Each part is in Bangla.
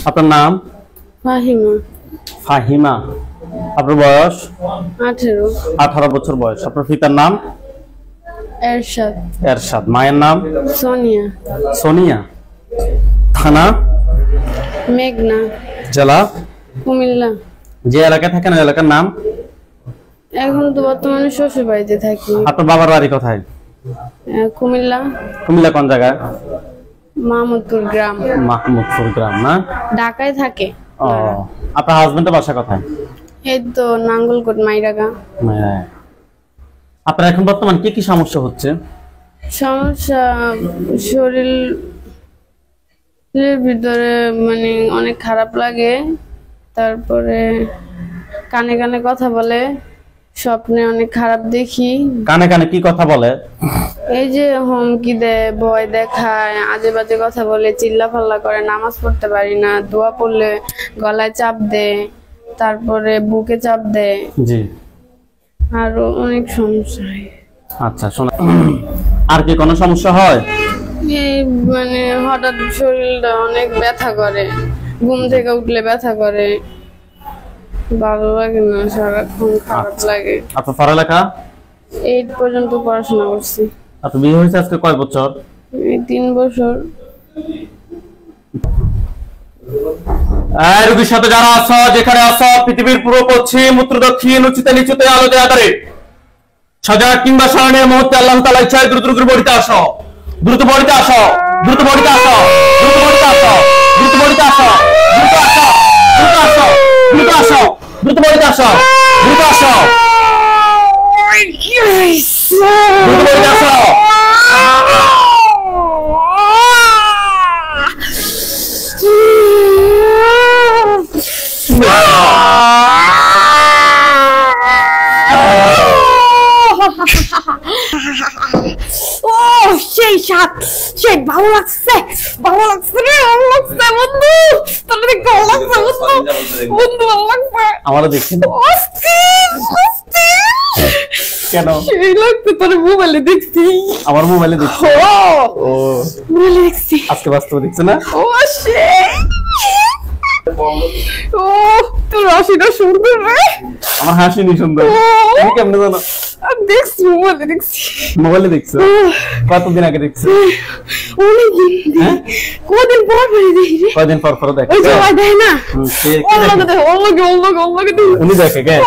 আপনার নাম? ফাহিমা। ফাহিমা। আপনার বয়স? 18। 18 বছর বয়স। আপনার পিতার নাম? এরশাদ। এরশাদ। মায়ের নাম? সোনিয়া। সোনিয়া। থানা? মেঘনা। জেলা? কুমিল্লা। যে এলাকায় থাকেন ওই এলাকার নাম? এখন তো বর্তমানে শ্বশুর বাড়িতে থাকি। আপনার বাবার বাড়ি কোথায়? কুমিল্লা। কুমিল্লা কোন জায়গায়? মাহমুদপুর গ্রাম। মাহমুদপুর গ্রাম না? ঢাকায় থাকে। ও, আপনার হাজবেন্ডের বাসা কোথায়? এই তো নাঙ্গলকোট মাইরাগা। হ্যাঁ। আপনার এখন বর্তমান কি কি সমস্যা হচ্ছে? সমস্যা শরীরের ভিতরে মানে অনেক খারাপ লাগে, তারপরে কানে কানে কথা বলে, স্বপ্নে অনেক খারাপ দেখি। কানে কানে কি কথা বলে? এই যে হুমকি দেয়, ভয় দেখায়, আজে বাজে কথা বলে, চিল্লা ফাল্লা করে, নামাজ পড়তে পারি না, দোয়া পড়লে গলায় চাপ দেয়, তারপরে বুকে চাপ দেয়। জি। আরো অনেক সমস্যা হয়। আচ্ছা শোনা, আর কি কোনো সমস্যা হয়? এই মানে হঠাৎ শরীরটা অনেক ব্যথা করে, ঘুম থেকে উঠলে ব্যথা করে, ভালো লাগে না, সারাক্ষণ খারাপ লাগে। আপনার পড়ালেখা? 8 পর্যন্ত পড়াশোনা করছি। আপনার বিয়ে হয়েছে আজকে কয় বছর? এই 3 বছর। রোগীর সাথে যারা আছো, যেখানে আছো, পৃথিবীর পূর্ব পশ্চিম উত্তর দক্ষিণ উচ্চতে নিচুতে আলোতে আধারে সজাগ কিংবা স্মরণের মুহূর্তে আল্লাহ তাআলা ইচ্ছায় দ্রুত দ্রুত বড়িতে আসো, দ্রুত বড়িতে আসো, দ্রুত বড়িতে আসো, দ্রুত বড়িতে আসো, দ্রুত বড়িতে আসো, দ্রুত আসো, দ্রুত আসো, দ্রুত আসো, দ্রুত বড়িতে আসো, দ্রুত আসো, দ্রুত বড়িতে আসো। ও সেই সাত, সেই ভালো লাগছে, ভালো লাগছে রে, ভালো লাগছে বন্ধু, তোর দেখতে ভালো লাগছে বন্ধু, ভালো লাগছে। আমারও দেখছি। কেন? সেই লাগছে, তোর মোবাইলে দেখছি। আমার মোবাইলে দেখছি? ও মোবাইলে দেখছি। আজকে বাস্তবে দেখছে না? ও সেই, ও তোর হাসিটা সুন্দর রে। আমার হাসি নি সুন্দর? তুমি কেমনে জানো? দেখছি, মোবাইলে দেখছি। মোবাইলে দেখছো? কতদিন আগে দেখছো? অনেকদিন। কদিন পর পরে দেখি রে। কয়দিন পর পর দেখো? ওই যে ওই দেয় না, উনি দেখে কে?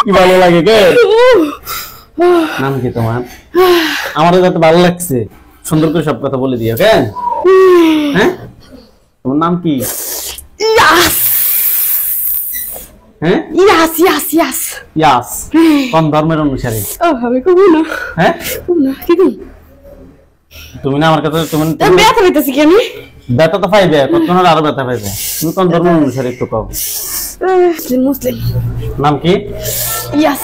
কি ভালো লাগে কে? নাম কি তোমার? আমারও যত ভালো লাগছে, সুন্দর করে সব কথা বলে দিও কে? হ্যাঁ, তোমার নাম কি? ইয়াস। হ্যাঁ, ইয়াস ইয়াস ইয়াস। ইয়াস। কোন ধর্মের অনুসারী? ও আমি কবু না। হ্যাঁ, কবু না, কি কম? তুমি না আমার কাছে, তুমি ব্যথা পেতেছি কি আমি? ব্যথা তো পাইবে, কতক্ষণ হলে আরো ব্যথা পাইবে। তুমি কোন ধর্মের অনুসারী একটু কও। মুসলিম। নাম কি? ইয়াস।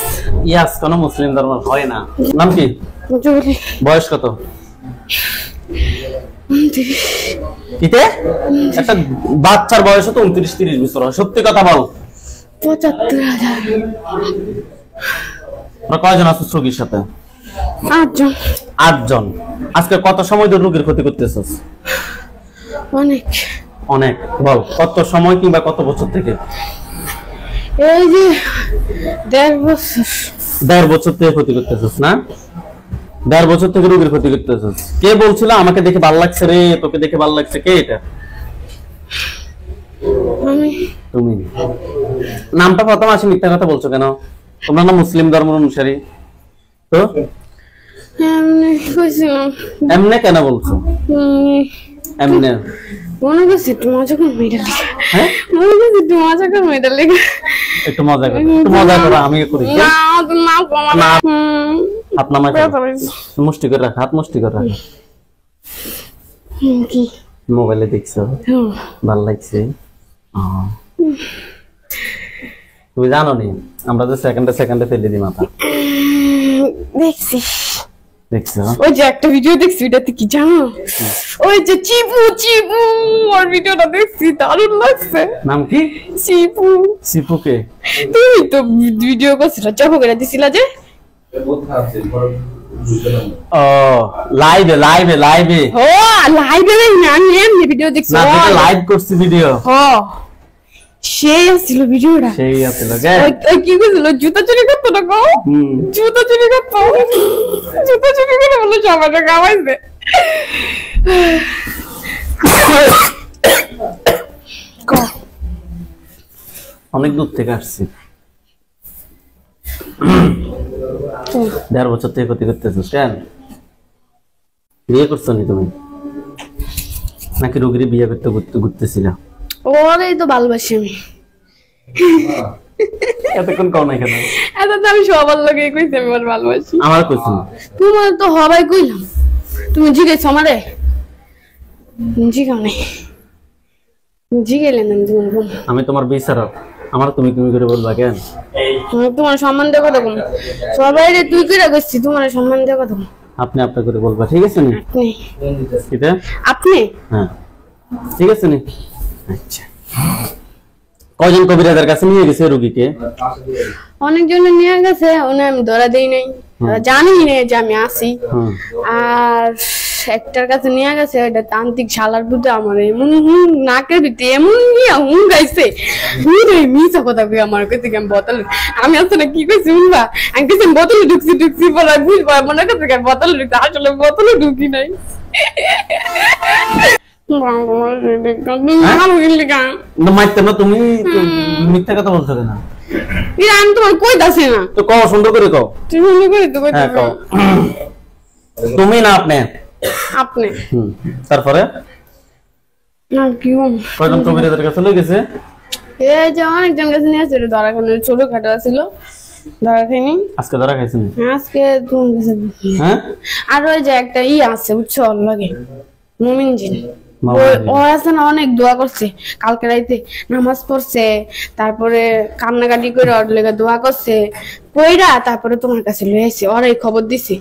ইয়াস কোন মুসলিম ধর্ম হয় না। নাম কি? বয়স কত? কিতে? একটা বাচ্চার বয়স তো 29-30 বছর হয়। সত্যি কথা বল। 75,000। তোমরা কয়জন আছো রোগীর সাথে? 8 জন। 8 জন। আজকে কত সময় ধরে রোগীর ক্ষতি করতেছস? অনেক। অনেক। বল কত সময় কিংবা কত বছর থেকে? এই যে 1.5 বছর। 1.5 বছর থেকে ক্ষতি করতেছস না? 1.5 বছর থেকে রোগীর ক্ষতি করতেছস। কে বলছিল আমাকে দেখে ভালো লাগছে রে, তোকে দেখে ভালো লাগছে? কে এটা? আমি। তুমি। নামটা প্রথম আসে, মিথ্যা কথা বলছো কেন? তোমরা না মুসলিম ধর্মের অনুসারী? তো এমনি কইছিলাম। এমনে কেন বলছো? এমনে মনে করছি একটু মজা করে মেয়েটা লেগে। হ্যাঁ, মনে করছি একটু মজা করে মেয়েটা লেগে। একটু মজা করো, একটু মজা করো, আমি করি। না না কমা না। হাত নামাই মুষ্টি করে রাখ, হাত মুষ্টি করে রাখ। কি মোবাইলে দেখছো? ভালো লাগছে? তুমি জানো নি আমরা যে সেকেন্ডে সেকেন্ডে ফেলে দিই মাথা? দেখছি। দেখছো? ওই যে একটা ভিডিও দেখছি, ওটাতে কি জানো? ওই যে চিপু চিপু, ওর ভিডিওটা দেখছি, দারুণ লাগছে। নাম কি? চিপু। চিপুকে? তুমি তো ভিডিও করছিলা, চাপো করে দিছিলা যে। ও লাইভে লাইভে লাইভে ও লাইভে না, আমি এমনি ভিডিও দেখছি। না তুমি লাইভ করছি ভিডিও। ও সেই ছিল ভিডিওটা, সেই আছিল ওই কি কইছিল জুতা চুরি করতে না গো, জুতা চুরি করতে, জুতা চুরি করে বলে সবাইকে খাওয়াইছে। অনেক দূর থেকে আসছি, 1.5 বছর থেকে ক্ষতি করতেছিস কেন? বিয়ে করছো নি তুমি নাকি রোগীর বিয়ে করতে ঘুরতেছিলা? ওরেই তো ভালোবাসি আমি। এতক্ষণ কও নাই কেন? এত তো আমি সবার লোকে কইছি আমি ওর ভালোবাসি। আমার কইছো না? তোমার তো হবাই কইলাম, তুমি জিজ্ঞেস আমারে? জিগাও নাই, জিগেলেন আমি তোমার বোন। আমি তোমার বিচারক, আমার তুমি তুমি করে বলবা কেন? তোমার সম্মান দিয়ে কথা বল, সবাই রে তুই করে কইছি, তোমার সম্মান দিয়ে কথা বল। আপনি আপনি করে বলবা, ঠিক আছে নি? আপনি কিটা আপনি হ্যাঁ ঠিক আছে নি। আচ্ছা কয়জন কবিরাজের কাছে নিয়ে গেছে রোগীকে? অনেকজন নিয়ে গেছে, ওনে আমি ধরা দেই নাই, জানি না যে আমি আসি। আর একটার কাছে নিয়ে গেছে, এটা তান্ত্রিক শালার বুদ্ধি আমার এমন নাকের ভিতরে এমন নিয়ে গাইছে, মিশা কথা কই আমার কাছে আমি বোতল, আমি আসলে কি কইছি শুনবা, আমি কিছু বোতলে ঢুকছি পরে বুঝবা মনে করছে বোতলে ঢুকছে, আসলে বোতলে ঢুকি নাই। তুমি মিথ্যা কথা বলছো না? আমি তোমার কই দাসি না তো কও, সুন্দর করে কও। সুন্দর করে তো হ্যাঁ কও। তুমি না আপনি? আপনি। তারপরে না কি কয়জন কবিরাজের কাছে লই গেছে? এই যে অনেকজন কাছে নিয়ে আসছিল, ধরা খানে ছোট খাটো ছিল, ধরা খাইনি। আজকে ধরা খাইছেন? আজকে তুমি গেছে। হ্যাঁ আর ওই যে একটা আছে বুঝছো, ওর লাগে মুমিন জিন, ও আছে না, অনেক দোয়া করছে কালকে রাইতে, নামাজ পড়ছে, তারপরে কান্নাকাটি করে ওর লেগে দোয়া করছে কইরা, তারপরে তোমার কাছে লই আইছে, ওরাই খবর দিছে।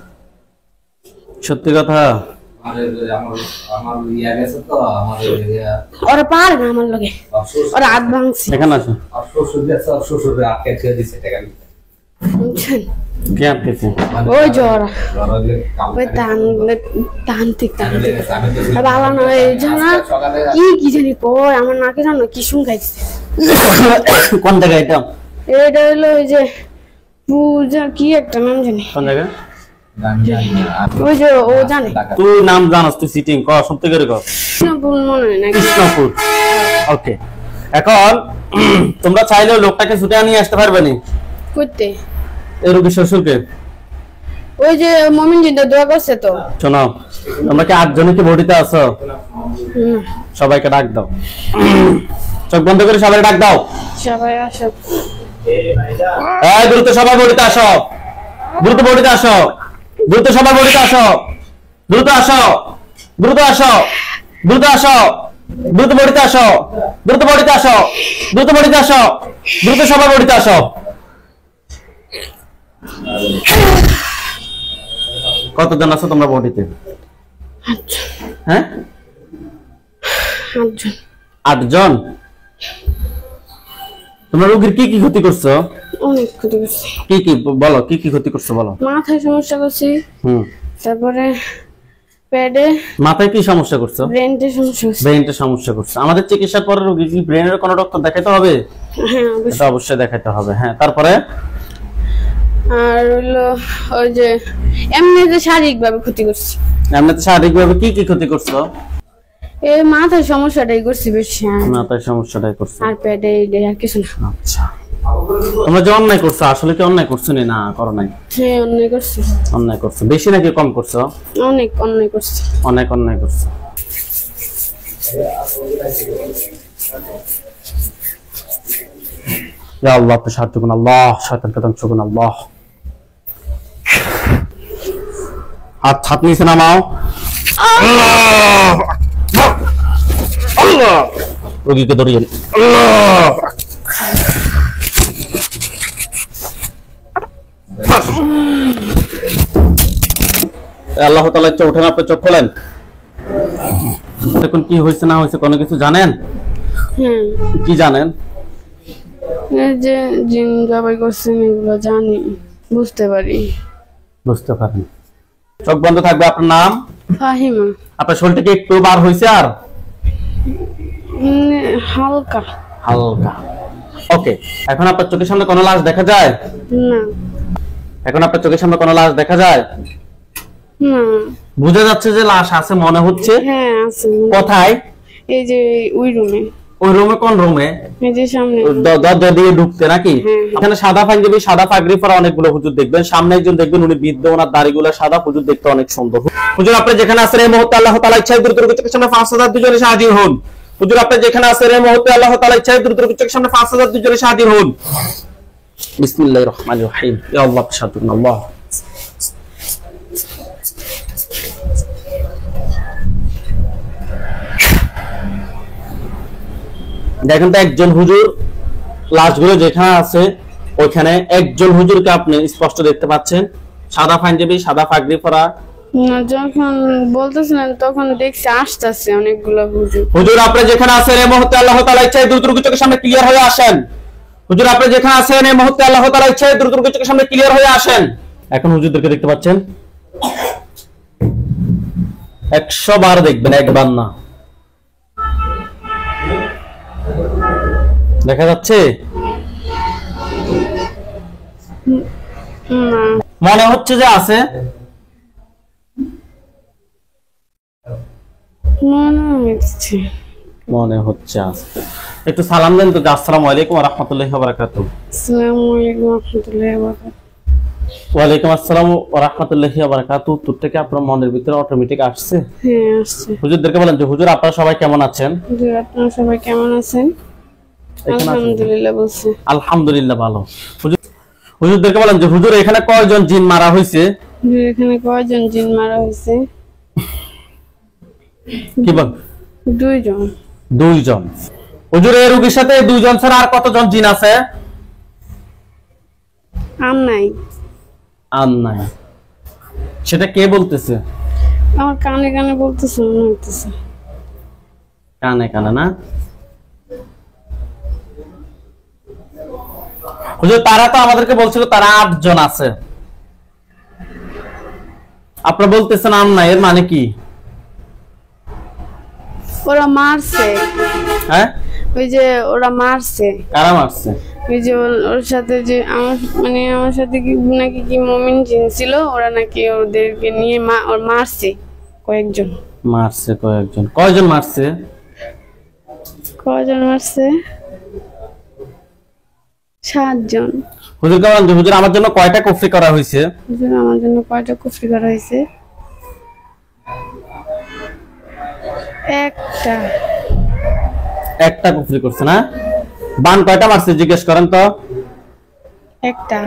সত্যি কথা? ওরা পারে না আমার লগে, ওরা হাত ভাঙছে। এখানে আসো। বুঝছেন কে আটকেছে? ওই যে ওরা ওই তান্ত্রিক বাবা নয় জানা কি কি জানি কই, আমার নাকে জানো কি শুনকাইছে। কোন জায়গায় এটা? এটা হলো ওই যে পূজা কি একটা নাম জানি। কোন জায়গা? ওই যে ও জানে। তুই নাম জানাস? তুই সিটিং কর, সত্যি করে কর। কৃষ্ণপুর মনে হয় না? কৃষ্ণপুর। ওকে, এখন তোমরা চাইলে লোকটাকে ছুটে নিয়ে আসতে পারবে না? করতে এই রোগীর শ্বশুরকে? ওই যে মমিন জিন্দা দোয়া করছে তো। শোনো, তোমরা কি 8 জনে কি ভর্তিতে আছো? সবাইকে ডাক দাও, চোখ বন্ধ করে সবাই ডাক দাও। সবাই আসো, এই দ্রুত সবাই ভর্তিতে আসো, দ্রুত ভর্তিতে আসো, দ্রুত সবাই ভর্তিতে আসো, দ্রুত আসো, দ্রুত আসো, দ্রুত আসো, দ্রুত ভর্তিতে আসো, দ্রুত ভর্তিতে আসো, দ্রুত ভর্তিতে আসো, দ্রুত সবাই ভর্তিতে আসো। কতজন আছো তোমরা ভর্তিতে? হ্যাঁ 8 জন। তোমরা রোগীর কি কি ক্ষতি করছো? অনেক ক্ষতি করছি। কি কি বলো, কি কি ক্ষতি করছো বলো। মাথায় সমস্যা করছি, তারপরে পেটে। মাথায় কি সমস্যা করছো? ব্রেনের সমস্যা করছে। ব্রেনের সমস্যা করছে। আমাদের চিকিৎসার পরে রোগী কি ব্রেনের কোনো ডক্টর দেখাইতে হবে? হ্যাঁ এটা অবশ্যই দেখাইতে হবে। হ্যাঁ তারপরে? আর হলো ওই যে এমনি যে শারীরিক ভাবে ক্ষতি করছি। এমনিতে শারীরিক ভাবে কি কি ক্ষতি করছো? এই মাথার সমস্যাটাই করছি বেশি। মাথার সমস্যাটাই করছো আর পেটে আর কিছু না। আচ্ছা, তোমরা যে অন্যায় করছো, আসলে কি অন্যায় করছো না করো নাই? হ্যাঁ অন্যায় করছি। অন্যায় করছো। বেশি নাকি কম করছো? অনেক অন্যায় করছি। অনেক অন্যায় করছো। ইয়া আল্লাহ, আপনি সাহায্য করুন আল্লাহ, শয়তানকে ধ্বংস করুন আল্লাহ। হাত নিচে নামাও। আল্লাহ, রোগীকে ধরিয়ে আল্লাহ। আল্লাহ তাআলা ইচ্ছা উঠেন, আপনি চোখ খোলেন। এখন কি হয়েছে না হয়েছে কোনো কিছু জানেন? কি জানেন? এই যে জিন জবাই করছেন এগুলো জানি, বুঝতে পারি। বুঝতে পারেন। চোখ বন্ধ থাকবে। আপনার নাম? ফাহিমা। আপনার শরীরটা কি একটু বার হয়েছে? আর হালকা হালকা। ওকে, এখন আপনার চোখের সামনে কোনো লাশ দেখা যায়? না। এখন আপনার চোখের সামনে কোনো লাশ দেখা যায়? না। বোঝা যাচ্ছে যে লাশ আছে মনে হচ্ছে। হ্যাঁ আছে। কোথায়? এই যে ওই রুমে। ওই রুমে? কোন রুমে? এই যে সামনে দরজা দিয়ে ঢুকতে নাকি? এখানে সাদা পাঞ্জাবি সাদা পাগড়ি পরা অনেকগুলো হুজুর দেখবেন। সামনে একজন দেখবেন, উনি বৃদ্ধ, ওনার দাড়িগুলো সাদা। হুজুর দেখতে অনেক সুন্দর। হুজুর আপনি যেখানে আছেন এই মুহূর্তে আল্লাহ তাআলা ইচ্ছায় দ্রুত চোখের সামনে 5000 দুজনে হাজির হন। হুজুর আপনি যেখানে আছেন এই মুহূর্তে আল্লাহ তাআলা ইচ্ছায় দ্রুত চোখের সামনে 5000 দুজনে হাজির হন। বিসমিল্লাহির রহমানির রহিম। ইয়া আল্লাহ শাতুল্লাহ। দেখেন তো একজন হুজুর, লাশগুলো যেখানে আছে ওইখানে একজন হুজুরকে আপনি স্পষ্ট দেখতে পাচ্ছেন, সাদা পাঞ্জাবি সাদা পাগড়ি পরা। যখন বলতেছিলেন তখন দেখছি আসতেছে অনেকগুলো হুজুর। হুজুর আপনি যেখানে আছেন এই মুহূর্তে আল্লাহ তাআলা ইচ্ছায় দ্রুত চোখের সামনে ক্লিয়ার হয়ে আসেন। হুজুর আপনি যেখানে আছেন এই মুহূর্তে আল্লাহ তাআলা ইচ্ছায় দ্রুত চোখের সামনে ক্লিয়ার হয়ে আসেন। এখন হুজুরদেরকে দেখতে পাচ্ছেন? 100 বার দেখবেন, একবার না। দেখা যাচ্ছে? মনে হচ্ছে যে আছে? মনে হচ্ছে আছে। একটু সালাম দেন তো। আসসালামু আলাইকুম ওয়া রাহমাতুল্লাহি ওয়া বারাকাতুহু। আসসালামু আলাইকুম ওয়া রাহমাতুল্লাহি ওয়া বারাকাতুহু। ওয়া আলাইকুম আসসালাম ওয়া রাহমাতুল্লাহি ওয়া বারাকাতুহু। উত্তর থেকে আপনার মনের ভিতরে অটোমেটিক আসছে? হ্যাঁ আসছে। হুজুরদেরকে বলেন যে হুজুর আপনারা সবাই কেমন আছেন? হুজুর আপনারা সবাই কেমন আছেন? আলহামদুলিল্লাহ বলছে। আলহামদুলিল্লাহ ভালো। হুজুরদেরকে বলেন যে হুজুর এখানে কয়জন জিন মারা হয়েছে? হুজুর এখানে কয়জন জিন মারা হয়েছে? কি বল? 2 জন। 2 জন। হুজুর এই রোগীর সাথে 2 জন ছাড়া আর কতজন জিন আছে? আর নাই। আর নাই। সেটা কে বলতেছে? আমার কানে কানে বলতেছে, মনে হইতেছে। কানে কানে না? হুজুর তারা তো আমাদেরকে বলছিল তারা 8 জন আছে, আপনারা বলতেছেন আর নাই, এর মানে কি? ওরা মারছে। হ্যাঁ ওই যে ওরা মারছে। কারা মারছে? ওই যে ওর সাথে যে আমার সাথে কি নাকি কি মুমিন জিন ছিল, ওরা নাকি ওদেরকে নিয়ে ওর মারছে কয়েকজন। মারছে কয়েকজন? কয়জন মারছে? কয়জন মারছে? 7 জন। হুজুর কেমন? হুজুর আমার জন্য কয়টা কুফরি করা হয়েছে? হুজুর আমার জন্য কয়টা কুফরি করা হয়েছে? একটা কুফরি করছে না? বান কয়টা মারছে জিজ্ঞেস করেন তো? একটা।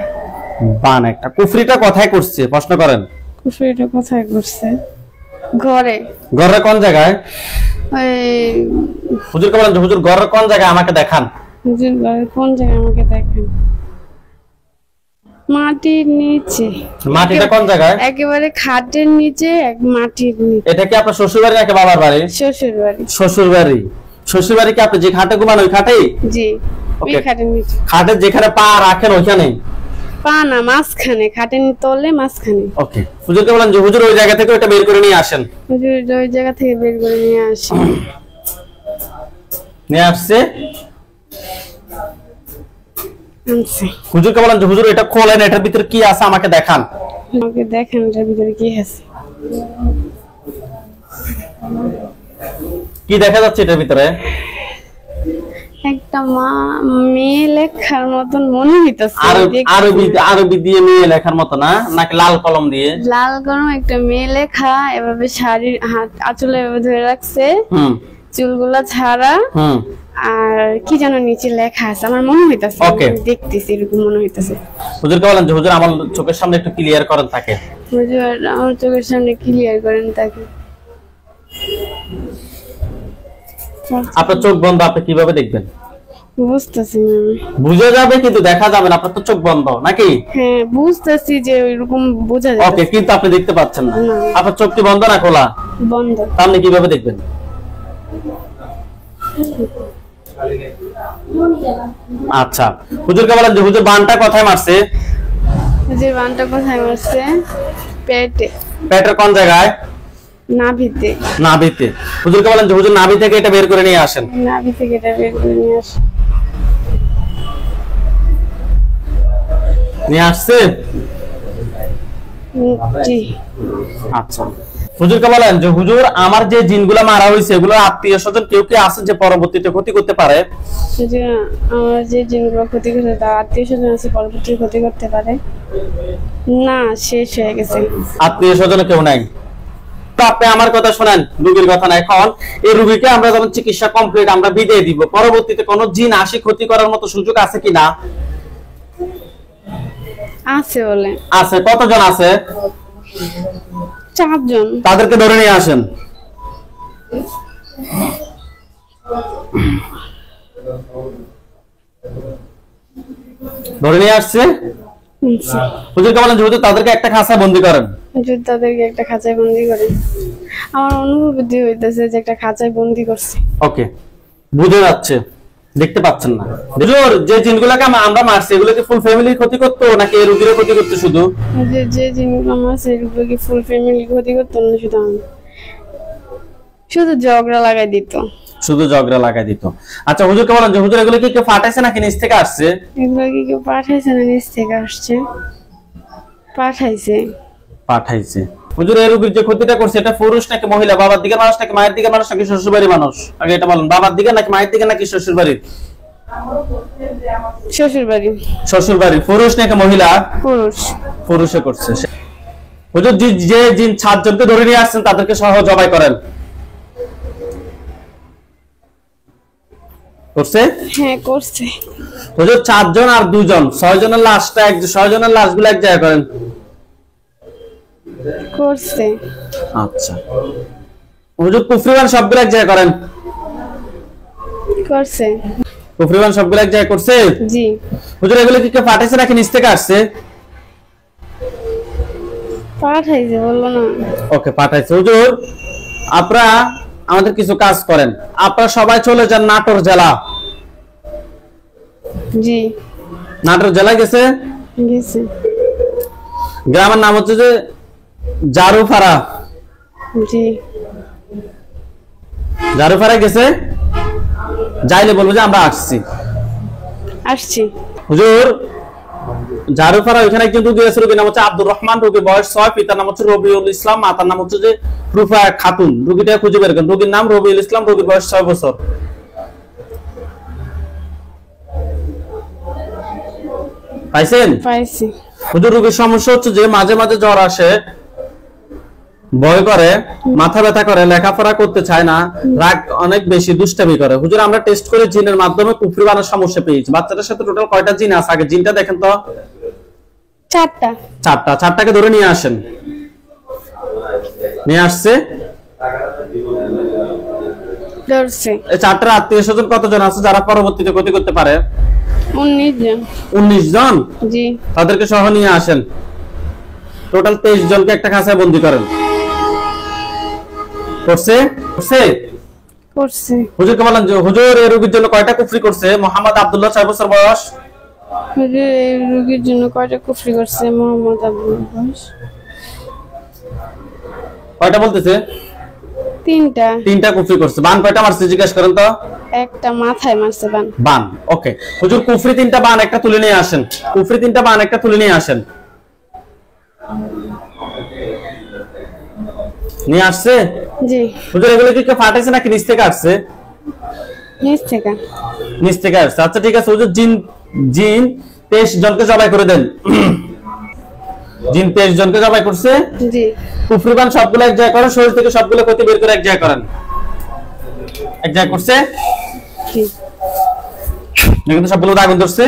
বান একটা। কুফরিটা কোথায় করছে প্রশ্ন করেন? কুফরিটা কোথায় করছে? ঘরে। ঘরে কোন জায়গায়? ওই হুজুর কেমন? হুজুর ঘরের কোন জায়গায় আমাকে দেখান। হুজুর ঘরের কোন জায়গায় আমাকে দেখান? মাটির নিচে। মাটিটা কোন জায়গায়? একেবারে খাটের নিচে, মাটির নিচে। এটা কি আপনার শ্বশুর বাড়ি নাকি বাবার বাড়ি? শ্বশুর বাড়ি। শ্বশুর বাড়ি। শ্বশুর বাড়ি কি আপনি যে খাটে ঘুমান ওই খাটেই? জি, ওই খাটের নিচে। খাটের যেখানে পা রাখেন ওইখানে? পা না, মাঝখানে, খাটের তলে মাঝখানে। ওকে। হুজুরকে বলেন যে হুজুর ওই জায়গা থেকে ওটা বের করে নিয়ে আসেন। হুজুর ওই জায়গা থেকে বের করে নিয়ে আসি। নিয়ে আসছে? আনছে। হুজুরকে বলেন যে হুজুর এটা খোলেন, এটার ভিতরে কি আছে আমাকে দেখান। আমাকে দেখেন এটার ভিতরে কি আছে। কি দেখা যাচ্ছে এটার ভিতরে? একটা মেয়ে লেখার মতন মনে হইতাছে। আরবি দিয়ে মেয়ে লেখার মতো না, নাকি লাল কলম দিয়ে? লাল কলম একটা মেয়ে লেখা, এভাবে শাড়ির হাত আঁচলে এভাবে ধরে রাখছে, চুলগুলা ছাড়া। আর কি যেন নিচে লেখা আছে, আমার মনে হইতাছে, দেখতেছি এরকম মনে হইতাছে। হুজুরকে বলেন যে হুজুর আমার চোখের সামনে একটু ক্লিয়ার করেন তাকে। হুজুর আমার চোখের সামনে ক্লিয়ার করেন তাকে। আপনার চোখ বন্ধ, আপনি কিভাবে দেখবেন? বুঝতেছি না। বুঝে যাবে কিন্তু দেখা যাবে না, আপনার তো চোখ বন্ধ নাকি? হ্যাঁ বুঝতেছি যে ওইরকম বোঝা যায়। ওকে, কিন্তু আপনি দেখতে পাচ্ছেন না। আপনার চোখ কি বন্ধ না খোলা? বন্ধ। তাহলে কিভাবে দেখবেন? আচ্ছা, হুজুরকে বলেন যে হুজুর বানটা কোথায় মারছে? হুজুর বানটা কোথায় মারছে? পেটে। পেটের কোন জায়গায়? নাভিতে। নাভিতে। হুজুরকে বলেন যে হুজুর নাভি থেকে এটা বের করে নিয়ে আসেন। নাভি থেকে এটা বের করে নিয়ে আসেন। নিয়ে আসছে? জি। আচ্ছা, হুজুরকে বলেন যে হুজুর আমার যে জিনগুলা মারা হয়েছে এগুলো আত্মীয় স্বজন কেউ কি আছে যে পরবর্তীতে ক্ষতি করতে পারে? আমার যে জিনগুলো ক্ষতি করতে তার আত্মীয় স্বজন আছে পরবর্তীতে ক্ষতি করতে পারে না, শেষ হয়ে গেছে। আত্মীয় স্বজন কেউ নাই? তো আপনি আমার কথা শোনেন, রোগীর কথা না। এখন এই রোগীকে আমরা যখন চিকিৎসা কমপ্লিট আমরা বিদায় দিব, পরবর্তীতে কোনো জিন আসি ক্ষতি করার মতো সুযোগ আছে কিনা? আছে বলে। আছে। কতজন আছে? 4 জন। তাদেরকে ধরে নিয়ে আসেন। ধরে নিয়ে আসছে। হুজুরকে বলেন যে হুজুর তাদেরকে একটা খাঁচায় বন্দী করেন। হুজুর তাদেরকে একটা খাঁচায় বন্দী করেন। আমার অনুভূতি হইতেছে যে একটা খাঁচায় বন্দী করছে। ওকে, বুঝে যাচ্ছে, দেখতে পাচ্ছেন না। হুজুর যে জিনগুলোকে আমরা মারছি এগুলো কি ফুল ফ্যামিলির ক্ষতি করতো নাকি এই রোগীর ক্ষতি করতো শুধু? যে জিনগুলো মারছে এগুলো কি ফুল ফ্যামিলি ক্ষতি করতো না শুধু ঝগড়া লাগাই দিত? শুধু ঝগড়া লাগাই দিত। আচ্ছা, হুজুরকে বলেন যে হুজুর এগুলো কি কেউ পাঠাইছে নাকি নিচ থেকে আসছে? এগুলো কি কেউ পাঠাইছে না নিচ থেকে আসছে? পাঠাইছে। পাঠাইছে। হুজুর এই রোগীর যে ক্ষতিটা করছে এটা পুরুষ নাকি মহিলা? বাবার দিকের মানুষ নাকি মায়ের দিকের মানুষ নাকি শ্বশুরবাড়ির মানুষ? আগে এটা বলেন, বাবার দিকে নাকি মায়ের দিকে নাকি শ্বশুরবাড়ির? শ্বশুরবাড়ি। শ্বশুরবাড়ি। পুরুষ নাকি মহিলা? পুরুষ। পুরুষে করছে। হুজুর যে জিন 7 জনকে ধরে নিয়ে আসছেন তাদেরকে সহ জবাই করেন। করছে? হ্যাঁ করছে। হুজুর 4 জন আর 2 জন 6 জনের লাশটা 6 জনের লাশগুলো এক জায়গায় করেন। করছে। আচ্ছা, হুজুর কুফরিবান সবগুলো এক জায়গায় করেন। করছে। কুফরিবান সবগুলো এক জায়গায় করছে? জি। হুজুর এগুলো কি কেউ পাঠাইছে নাকি নিচ থেকে আসছে? পাঠাইছে বললো না। ওকে, পাঠাইছে। হুজুর আপনারা আমাদের কিছু কাজ করেন, আপনারা সবাই চলে যান নাটোর জেলা। জি। নাটোর জেলায় গেছে? গেছে। গ্রামের নাম হচ্ছে যে জারুপাড়া। জি। জারুপাড়ায় গেছে, যাইলে বলবো যে আমরা আসছি। আসছি। হুজুর জারুপাড়া ওইখানে একজন রোগী আছে, রোগীর নাম হচ্ছে আব্দুর রহমান, রোগীর বয়স 6, পিতার নাম হচ্ছে রবিউল ইসলাম, মাতার নাম হচ্ছে যে রুফা খাতুন। রোগীটা খুঁজে বের করেন। রোগীর নাম রবিউল ইসলাম, রোগীর বয়স 6 বছর। পাইছেন? পাইছি। হুজুর রোগীর সমস্যা হচ্ছে যে মাঝে মাঝে জ্বর আসে, ভয় করে, মাথা ব্যথা করে, লেখাপড়া করতে চায় না, রাগ অনেক বেশি, দুষ্টামি করে। হুজুর আমরা টেস্ট করে জিনের মাধ্যমে কুফরিবানের সমস্যা পেয়েছি। বাচ্চাটার সাথে টোটাল কয়টা জিন আছে? আগে জিনটা দেখেন তো। 4টা। 4টাকে ধরে নিয়ে আসেন। নিয়ে আসছে। ধরছে। এই 4টার আত্মীয় স্বজন কতজন আছে যারা পরবর্তীতে ক্ষতি করতে পারে? 19 জন। 19 জন? জি। তাদেরকে সহ নিয়ে আসেন। টোটাল 23 জনকে একটা খাঁচায় বন্দী করেন। করছে? করছে? করছে। হুজুরকে বলেন যে হুজুর এই রোগীর জন্য কয়টা কুফরি করছে? মোহাম্মদ আব্দুল্লাহ 6 বছর বয়স। হুজুর এই রোগীর জন্য কয়টা কুফরি করছে? মোহাম্মদ আব্দুল্লাহ বয়স কয়টা বলতেছে? 3টা। 3টা কুফরি করছে। বান কয়টা মারছে জিজ্ঞেস করেন তো। একটা মাথায় মারছে বান। বান। ওকে, হুজুর কুফরি 3টা বান একটা তুলে নিয়ে আসেন। কুফরি 3টা বান একটা তুলে নিয়ে আসেন। নিয়ে আসছে? জি। হুজুর এগুলো কি কেউ পাঠাইছে নাকি নিচ থেকে আসছে? নিচ থেকে। নিচ থেকে আসছে। আচ্ছা ঠিক আছে হুজুর, জিন 23 জনকে জবাই করে দেন। জিন 23 জনকে জবাই করছে। জি। কুফরিবান সবগুলো এক জায়গায় করেন, শরীর থেকে সবগুলো ক্ষতি বের করে এক জায়গায় করেন। এক জায়গায় করছে? জি। কিন্তু সবগুলো আগুন ধরছে?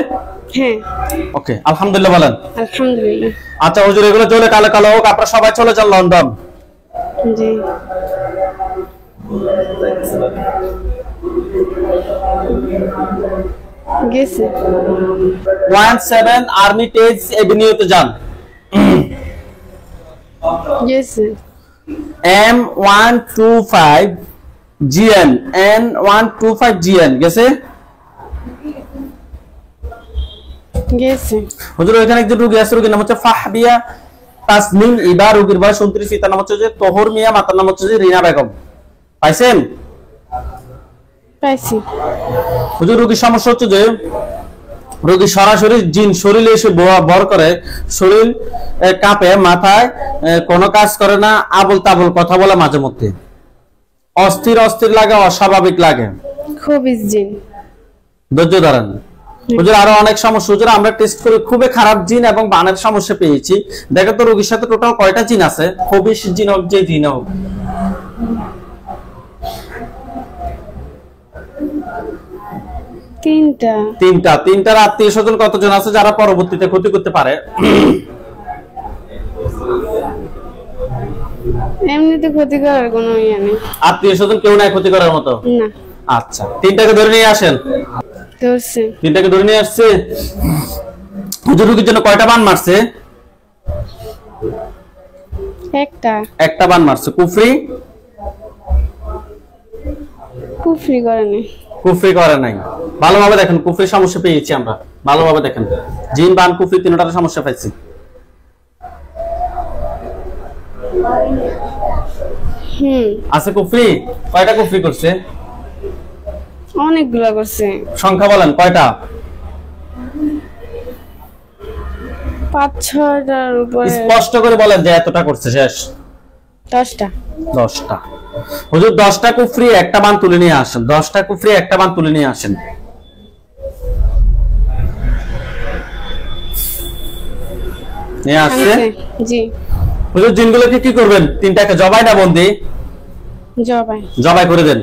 হ্যাঁ। ওকে, আলহামদুলিল্লাহ বলেন। আলহামদুলিল্লাহ। আচ্ছা হুজুর এগুলো চলে কালো কালো হোক, আপনারা সবাই চলে যান লন্ডন। জি। গেছে। 17 আর্মি টেজ এভিনিউতে যান। গেছে। M125 GN N125 GN গেছে? গেছে। হুজুর ওইখানে একজন রোগী আছে, রোগীর নাম হচ্ছে ফাহবিয়া তাসনিম ইবা, রোগীর বয়স 29, পিতার নাম হচ্ছে যে তোহর মিয়া, মাতার নাম হচ্ছে যে রিনা বেগম। পাইছেন? পাইছি। হুজুর রোগীর সমস্যা হচ্ছে যে রোগী সরাসরি জিন শরীরে এসে ভর করে, শরীর কাঁপে, মাথায় কোনো কাজ করে না, আবল তাবল কথা বলে, মাঝে মধ্যে অস্থির অস্থির লাগে, অস্বাভাবিক লাগে, খুবই জিন। ধৈর্য ধরেন হুজুর। আরো অনেক সমস্যা হুজুর, আমরা টেস্ট করে খুবই খারাপ জিন এবং বানের সমস্যা পেয়েছি। দেখো তো রোগীর সাথে টোটাল কয়টা জিন আছে, খবিশ জিন হোক, যে জিন হোক। তিনটার আত্মীয় স্বজন কতজন আছে যারা পরবর্তীতে ক্ষতি করতে পারে? এমনিতে ক্ষতি করার কোনো ইয়ে নেই, আত্মীয় স্বজন কেউ নাই ক্ষতি করার মতো না। আচ্ছা, তিনটাকে ধরে নিয়ে আসেন। ধরছে। তিনটাকে ধরে নিয়ে আসছে। হুজুর রোগীর জন্য কয়টা বান মারছে? একটা বান মারছে। কুফরি করে নাই। ভালোভাবে দেখেন, কুফরি সমস্যা পেয়েছি আমরা, ভালোভাবে দেখেন। জিন, বান, কুফরি তিনটার সমস্যা পাইছি। আছে কুফরি? কয়টা কুফরি করছে? অনেকগুলো করছে। সংখ্যা বলেন কয়টা? 5-6টার উপরে। স্পষ্ট করে বলেন যে এতটা করছে। শেষ। 10টা। হুজুর 10টা কুফরি একটা বান তুলে নিয়ে আসেন। 10টা কুফরি একটা বান তুলে নিয়ে আসেন। নিয়ে আসছে? জি। হুজুর জিনগুলোকে কি করবেন? তিনটাকে জবাই না বন্দি? জবাই করে দেন।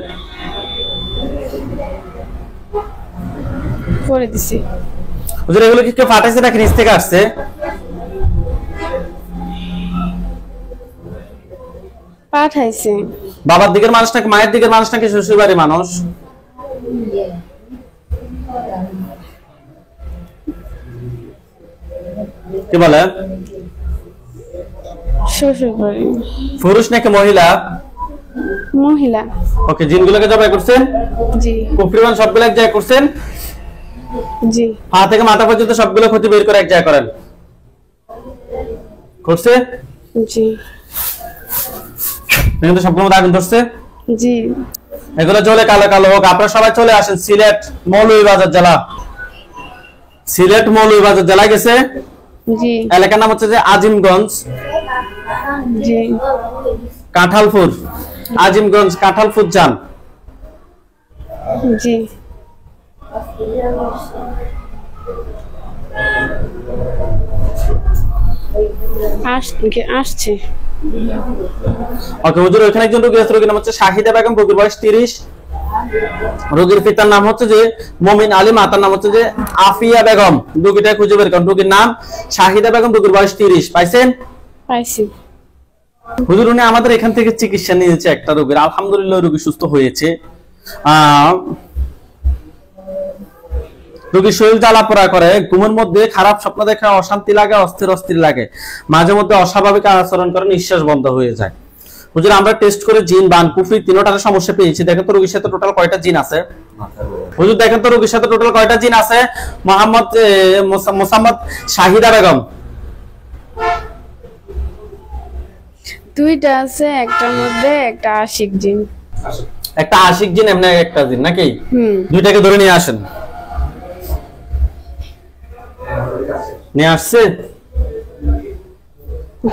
করে দিছি। হুজুর এগুলো কি কেউ ফাটাইছে নাকি নিচ থেকে আসছে? পাঠাইছে। বাবার দিকের মানুষ নাকি মায়ের দিকের মানুষ নাকি শ্বশুর বাড়ির মানুষ? কি বলে? শ্বশুর বাড়ি। পুরুষ নাকি মহিলা? মহিলা। ওকে, জিনগুলোকে জবাই করছেন? জি। কুফরিমান সবগুলো এক জায়গায় করছেন? জি। পা থেকে মাথা পর্যন্ত সবগুলো ক্ষতি বের করে এক জায়গায় করেন। করছে? জি। কিন্তু সবগুলোর মধ্যে আগুন ধরছে? জি। এগুলো জ্বলে কালো কালো হোক। আপনারা সবাই চলে আসেন সিলেট মৌলভীবাজার জেলা। সিলেট মৌলভীবাজার জেলায় গেছে। জি। এলাকার নাম হচ্ছে যে আজিমগঞ্জ। জি। কাঁঠালপুর। আজিমগঞ্জ কাঁঠালপুর যান। জি। আসছে। ওকে হুজুর, ওখানে একজন রোগী আছে, রোগীর নাম হচ্ছে শাহিদা বেগম, রোগীর বয়স 30। রোগীর পিতার নাম হচ্ছে যে মমিন আলী, মাতার নাম হচ্ছে যে আফিয়া বেগম। রোগীটা খুঁজে বের করুন। রোগীর নাম শাহিদা বেগম, রোগীর বয়স 30। পাইছেন? পাইছি। হুজুর উনি আমাদের এখান থেকে চিকিৎসা নিয়েছে একটা রোগীর, আলহামদুলিল্লাহ রোগী সুস্থ হয়েছে। রোগীর শরীর জ্বালাপোড়া করে, ঘুমের মধ্যে খারাপ স্বপ্ন দেখে, অশান্তি লাগে, অস্থির লাগে, মাঝে মধ্যে অস্বাভাবিক আচরণ করে, নিঃশ্বাস বন্ধ হয়ে যায়। হুজুর আমরা টেস্ট করে জিন, বান, কুফরি তিনটার সমস্যা পেয়েছি। দেখেন তো রোগীর সাথে টোটাল কয়টা জিন আছে? হুজুর দেখেন তো রোগীর সাথে টোটাল কয়টা জিন আছে? মোহাম্মদ শাহিদা বেগম। 2টা আছে, একটার মধ্যে একটা আশিক জিন। একটা আশিক জিন, এমনি একটা জিন নাকি? 2টাকে ধরে নিয়ে আসেন। নিয়ে আসছে?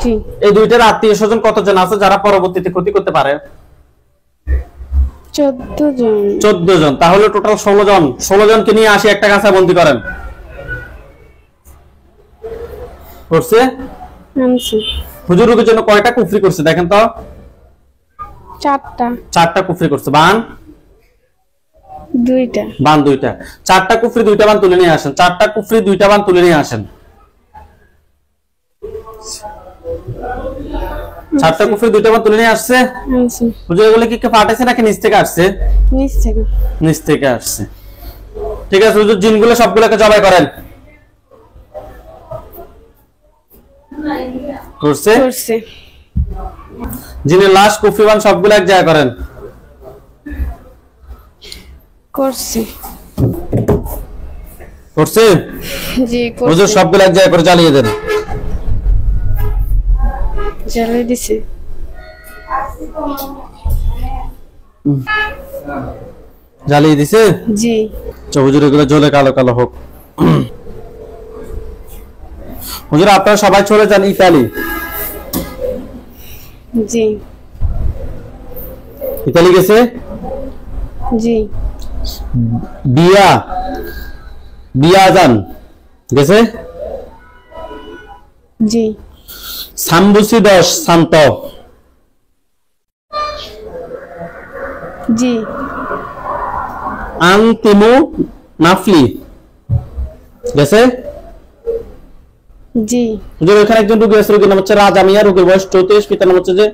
জি। এই 2টার আত্মীয় স্বজন কতজন আছে যারা পরবর্তীতে ক্ষতি করতে পারে? 14 জন। 14 জন। তাহলে টোটাল 16 জন। 16 জনকে নিয়ে আসি, একটা কাছে বন্দি করেন। করছে? হুজুর রোগীর জন্য কয়টা কুফরি করছে দেখেন তো? 4টা কুফরি করছে। বান? 2টা। বান 2টা। 4টা কুফরি 2টা বান তুলে নিয়ে আসেন। 4টা কুফরি 2টা বান তুলে নিয়ে আসেন। 4টা কুফরি 2টা বান তুলে নিয়ে আসছে। হুজুর এগুলো কি ফাটাইছে নাকি নিচ থেকে আসছে? নিচ থেকে আসছে। ঠিক আছে হুজুর, জিনগুলো সবগুলোকে জবাই করেন। করছে? জিনের লাশ, কুফরিবান সবগুলো এক জায়গায় করেন। করছে? জি। হুজুর সবগুলো এক জায়গায় করে জ্বালিয়ে দেন। জ্বালিয়ে দিছে। জ্বালিয়ে দিছে? জি। হুজুর এগুলো জ্বলে কালো কালো হোক। হুজুর আপনারা সবাই চলে যান ইতালি। জি। ইতালি গেছে? জি। বিয়া যান গেছে? জি। সাম্বুসি 10 শান্ত। জি। আন্তিমু নাফলি গেছে? জি। হুজুর এখানে একজন রোগী আছে, রোগীর নাম হচ্ছে রাজা মিয়া, রোগীর বয়স 34, পিতার নাম হচ্ছে যে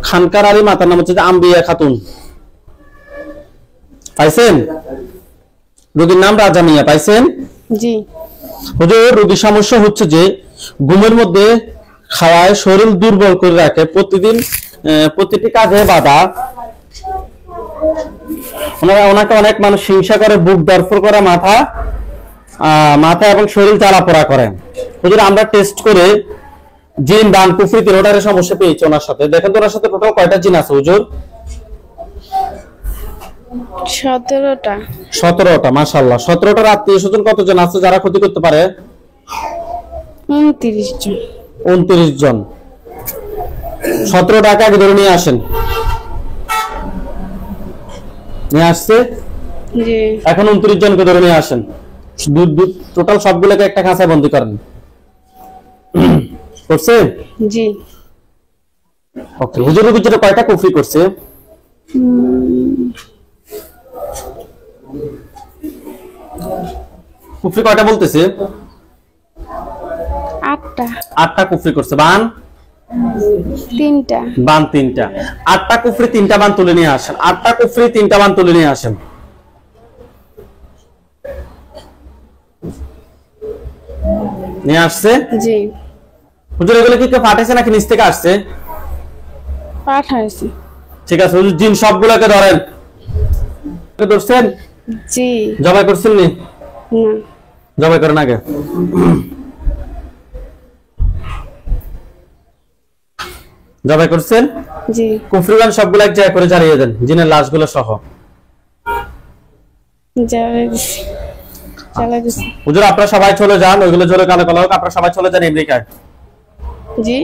খানকার আলী, মাতার নাম হচ্ছে যে আম্বিয়া খাতুন। পাইছেন? রোগীর নাম রাজা মিয়া, পাইছেন? জি। হুজুর রোগীর সমস্যা হচ্ছে যে ঘুমের মধ্যে খাওয়ায় শরীর দুর্বল করে রাখে, প্রতিদিন প্রতিটি কাজে বাধা। ওনাকে অনেক মানুষ হিংসা করে, বুক দরফর করে, মাথা এবং শরীর জ্বালাপোড়া করে। হুজুর আমরা টেস্ট করে জিন দান কুফরি তিনটার সমস্যা পেয়েছি ওনার সাথে। দেখেন তো ওনার সাথে টোটাল কয়টা জিন আছে হুজুর? 17টা। 17টা, মাশাআল্লাহ। 17টার আত্মীয় স্বজন কতজন আছে যারা ক্ষতি করতে পারে? 29 জন। 29 জন। 17 টাকা আগে ধরে নিয়ে আসেন। নিয়ে আসছে? জি। এখন 29 জনকে ধরে নিয়ে আসেন। টোটাল সবগুলোকে একটা খাঁচায় বন্দী করেন। করছে? জি। ওকে। হুজুরের ভিতরে কয়টা কুফরি করছে? কুফরি কয়টা বলতেছে? 8টা। 8টা কুফরি করছে। বান? 3টা। বান 3টা। 8টা কুফরি 3টা বান তুলে নিয়ে আসেন। 8টা কুফরি 3টা বান তুলে নিয়ে আসেন। নিয়ে আসছে? জি। হুজুর এগুলো কি কেউ পাঠাইছে নাকি নিচ থেকে আসছে? পাঠাইছে। ঠিক আছে হুজুর, জিন সবগুলোকে ধরেন। ধরছেন? জি। জবাই করছেন নি? না। জবাই করেন আগে। জবাই করছেন? জি। কুফরিগান সবগুলো এক জায়গায় করে জ্বালিয়ে দেন, জিনের লাশগুলো সহ। জ্বালিয়ে দিছি। জ্বালিয়ে দিছি। হুজুর আপনারা সবাই চলে যান, ওইগুলো জ্বলে কালো কালো হোক। আপনারা সবাই চলে যান আমেরিকায়। জি।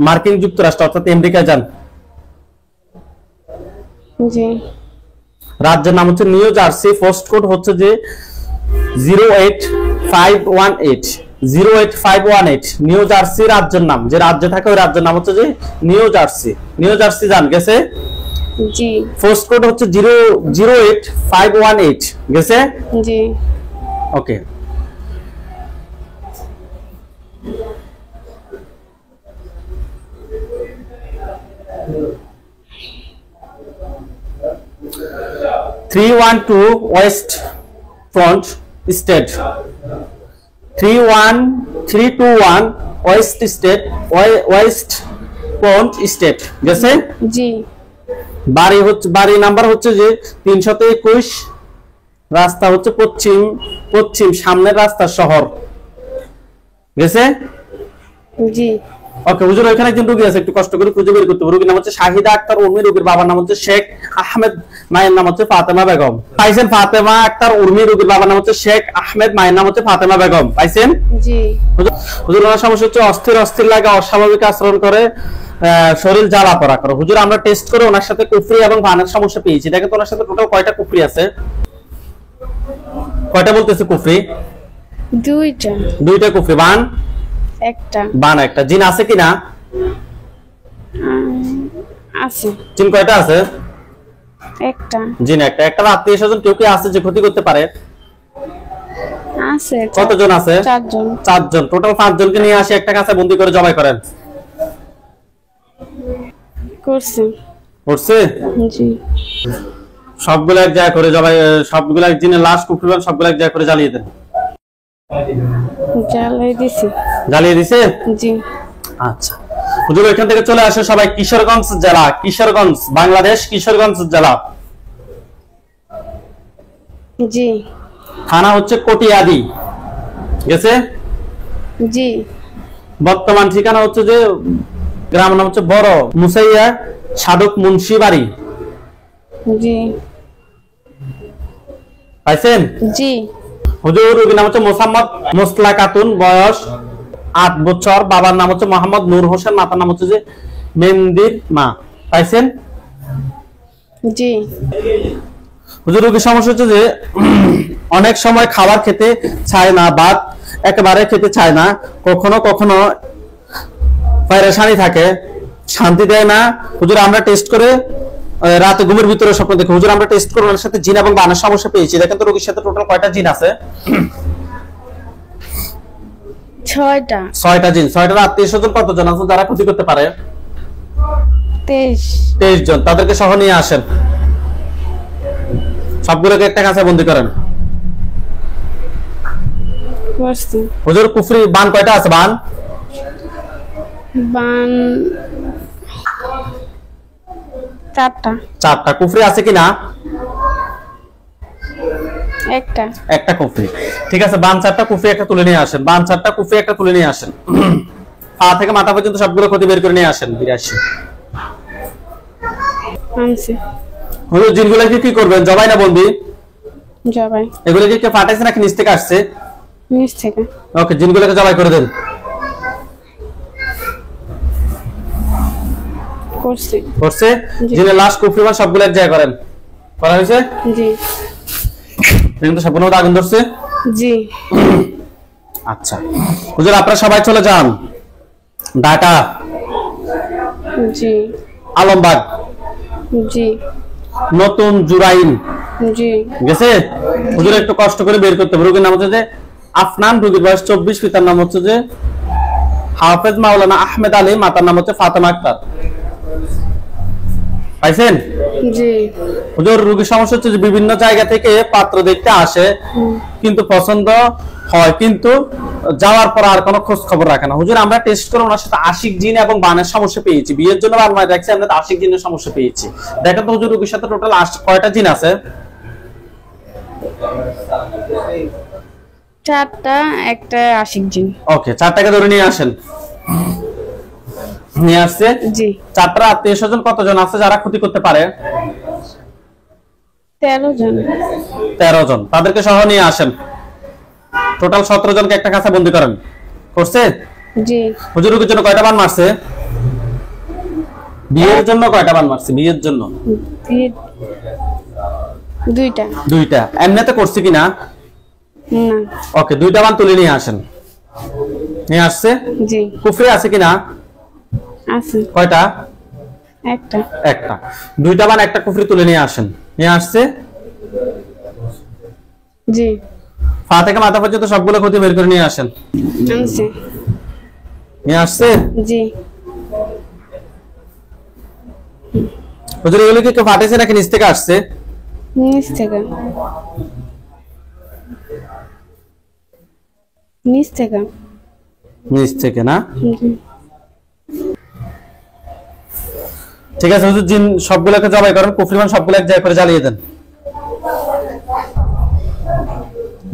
মার্কিন যুক্তরাষ্ট্র অর্থাৎ আমেরিকায় যান। জি। রাজ্যের নাম হচ্ছে নিউ জার্সি, পোস্ট কোড হচ্ছে যে 08518। 08518 নিউ জার্সি রাজ্যের নাম। যে রাজ্যে থাকে ওই রাজ্যের নাম হচ্ছে যে নিউ জার্সি। নিউ জার্সি যান গেছে? জি। পোস্ট কোড হচ্ছে 08518 গেছে? জি। Okay. West front state. 321 west state, west front state গেছে? জি। বাড়ি নাম্বার হচ্ছে যে 321, রাস্তা হচ্ছে পশ্চিম সামনের রাস্তা শহর গেছে? জি। ওকে হুজুর ওইখানে একজন রোগী আছে, একটু কষ্ট করে খুঁজে বের করতে হবে। রোগীর নাম হচ্ছে শাহিদা আক্তার উর্মি, রোগীর বাবার নাম হচ্ছে শেখ আহমেদ, মায়ের নাম হচ্ছে ফাতেমা বেগম। পাইছেন? ফাতেমা আক্তার উর্মি, রোগীর বাবার নাম হচ্ছে শেখ আহমেদ, মায়ের নাম হচ্ছে ফাতেমা বেগম। পাইছেন? জি। হুজুর ওনার সমস্যা হচ্ছে অস্থির লাগে, অস্বাভাবিক আচরণ করে, শরীর জ্বালা পড়া করে। হুজুর আমরা টেস্ট করে ওনার সাথে কুফরি এবং বানের সমস্যা পেয়েছি। দেখেন তো ওনার সাথে টোটাল কয়টা কুফরি আছে? কয়টা বলতেছে কুফরি? 2টা। 2টা কুফরি। বান? 1টা। বান 1টা। জিন আছে কিনা? আছে। জিন কয়টা আছে? 1টা। জিন 1টা। একটা আত্মীয় স্বজন কেউ কি আছে যে ক্ষতি করতে পারে? আছে। কতজন আছে? 4 জন। 4 জন। টোটাল 5 জনকে নিয়ে আসি একটা কাছে বন্দি করে জবাই করেন। করছে। করছে? জি। সবগুলো এক জায়গায় করে জবাই, সবগুলো এক জিনের লাশ কুফরিবান সবগুলো এক জায়গায় করে জ্বালিয়ে দেন। জ্বালিয়ে দিছি। জ্বালিয়ে দিছে? জি। আচ্ছা হুজুর এখান থেকে চলে আসে সবাই কিশোরগঞ্জ জেলা, কিশোরগঞ্জ বাংলাদেশ, কিশোরগঞ্জ জেলা। জি। থানা হচ্ছে কটিয়াদি গেছে? জি। বর্তমান ঠিকানা হচ্ছে যে গ্রামের নাম হচ্ছে বড় মুসাইয়া সাধক মুন্সি বাড়ি। জি। পাইছেন? জি। হুজুর রোগীর নাম হচ্ছে মোসাম্মদ মোসলা খাতুন, বয়স 8 বছর, বাবার নাম হচ্ছে মোহাম্মদ নূর হোসেন, মাতার নাম হচ্ছে যে মেন্দির মা। পাইছেন? জি। হুজুর রোগীর সমস্যা হচ্ছে যে অনেক সময় খাবার খেতে চায় না, ভাত একেবারে খেতে চায় না, কখনো কখনো পেরেশানি থাকে, শান্তি দেয় না। হুজুর আমরা টেস্ট করে রাতে ঘুমের ভিতরে স্বপ্ন দেখি। হুজুর আমরা টেস্ট করে ওনার সাথে জিন এবং বানের সমস্যা পেয়েছি। দেখেন তো রোগীর সাথে টোটাল কয়টা জিন আছে? 6টা। 6টা জিন। 6টার আত্মীয়-স্বজন কতজন আছে যারা ক্ষতি করতে পারে? 23 জন। তাদেরকে সহ নিয়ে আসেন, সবগুলোকে একটা কাছে বন্দী করেন। হুজুর কুফরি বান কয়টা আছে? বান 4টা। 4টা। কুফরি আছে কিনা? একটা কুফরি। ঠিক আছে, বান 4টা, কুফরি একটা তুলে নিয়ে আসেন। বান 4টা, কুফরি একটা তুলে নিয়ে আসেন। পা থেকে মাথা পর্যন্ত সবগুলো ক্ষতি বের করে নিয়ে আসেন। 82 হুজুর জিনগুলোকে কি করবেন? জবাই না বলবি? জবাই। এগুলোকে কে ফাটাইছে নাকি নিচ থেকে আসছে? নিচ থেকে। ওকে, জিনগুলোকে জবাই করে দেন। করছে? জিনের লাশ কুফরি বান সবগুলো এক জায়গায় করেন। করা হয়েছে? জি। কিন্তু সম্পূর্ণ আগুন ধরছে? জি। আচ্ছা হুজুর আপনারা সবাই চলে যান ঢাকা। জি। আলমবাগ। জি। নতুন জুরাইন। জি। গেছে? হুজুর একটু কষ্ট করে বের করতে হবে। রোগীর নাম হচ্ছে যে আফনান, রোগীর বয়স 24, পিতার নাম হচ্ছে যে হাফেজ মাওলানা আহমেদ আলী, মাতার নাম হচ্ছে ফাতেমা আক্তার। পাইছেন? জি। হুজুর রোগীর সমস্যা হচ্ছে যে বিভিন্ন জায়গা থেকে পাত্র দেখতে আসে, কিন্তু পছন্দ হয়, কিন্তু যাওয়ার পর আর কোনো খোঁজ খবর রাখে না। হুজুর আমরা টেস্ট করে ওনার সাথে আশিক জিন এবং বানের সমস্যা পেয়েছি। বিয়ের জন্য বারবার দেখছি, আমরা আশিক জিনের সমস্যা পেয়েছি। দেখেন তো হুজুর রোগীর সাথে টোটাল কয়টা জিন আছে? 4টা, একটা আশিক জিন। ওকে, 4টাকে ধরে নিয়ে আসেন। নিয়ে আসছে? জি। 4টা আত্মীয়-স্বজন কতজন আছে যারা ক্ষতি করতে পারে? 13 জন। 13 জন। তাদেরকে সহ নিয়ে আসেন। টোটাল 17 জনকে একটা কাছে বন্দী করেন। করছে? জি। হুজুর রোগীর জন্য কয়টা বান মারছে? বিয়ের জন্য কয়টা বান মারছে? বিয়ের জন্য 2টা। 2টা। এমনিতে করছে কিনা? না। ওকে, 2টা বান তুলে নিয়ে আসেন। নিয়ে আসছে? জি। কুফরি আছে কিনা? আছে। কয়টা? একটা। 2টা বান একটা কুফরি তুলে নিয়ে আসেন। নিয়ে আসছে? জি। পা থেকে মাথা পর্যন্ত সবগুলো ক্ষতি বের করে নিয়ে আসেন। আনছে। নিয়ে আসছে? জি। হুজুর এগুলো কি কেউ ফাটাইছে নাকি নিচ থেকে আসছে? নিচ থেকে। নিচ থেকে না? জি। ঠিক আছে হুজুর, জিন সবগুলোকে জবাই করেন, কুফরিমান সবগুলো এক জায়গায় করে জ্বালিয়ে দেন।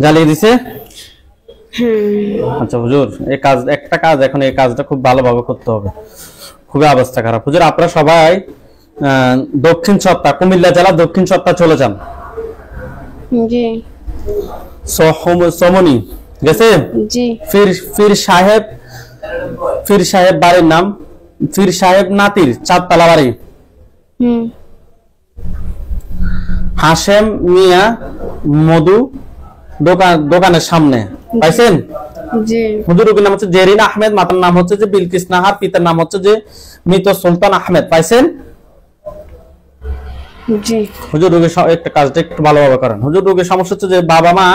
জ্বালিয়ে দিছে? আচ্ছা হুজুর, এই কাজ একটা কাজ, এখন এই কাজটা খুব ভালোভাবে করতে হবে, খুবই অবস্থা খারাপ। হুজুর আপনারা সবাই দক্ষিণ সত্তা, কুমিল্লা জেলা দক্ষিণ সত্তা চলে যান। জি। সমনি গেছে? জি। ফির সাহেব বাড়ির নাম ফির সাহেব নাতির 4তলা বাড়ি। হাশেম মিয়া মধু দোকানের সামনে। পাইছেন? জি। হুজুর নাম হচ্ছে জেরিন আহমেদ, মাতার নাম হচ্ছে যে বিলকিস নাহার, পিতার নাম হচ্ছে যে মৃত সুলতান আহমেদ। পাইছেন? জি। হুজুর রোগীর একটা কাজটা একটু ভালোভাবে করেন। হুজুর রোগীর সমস্যা হচ্ছে যে বাবা মা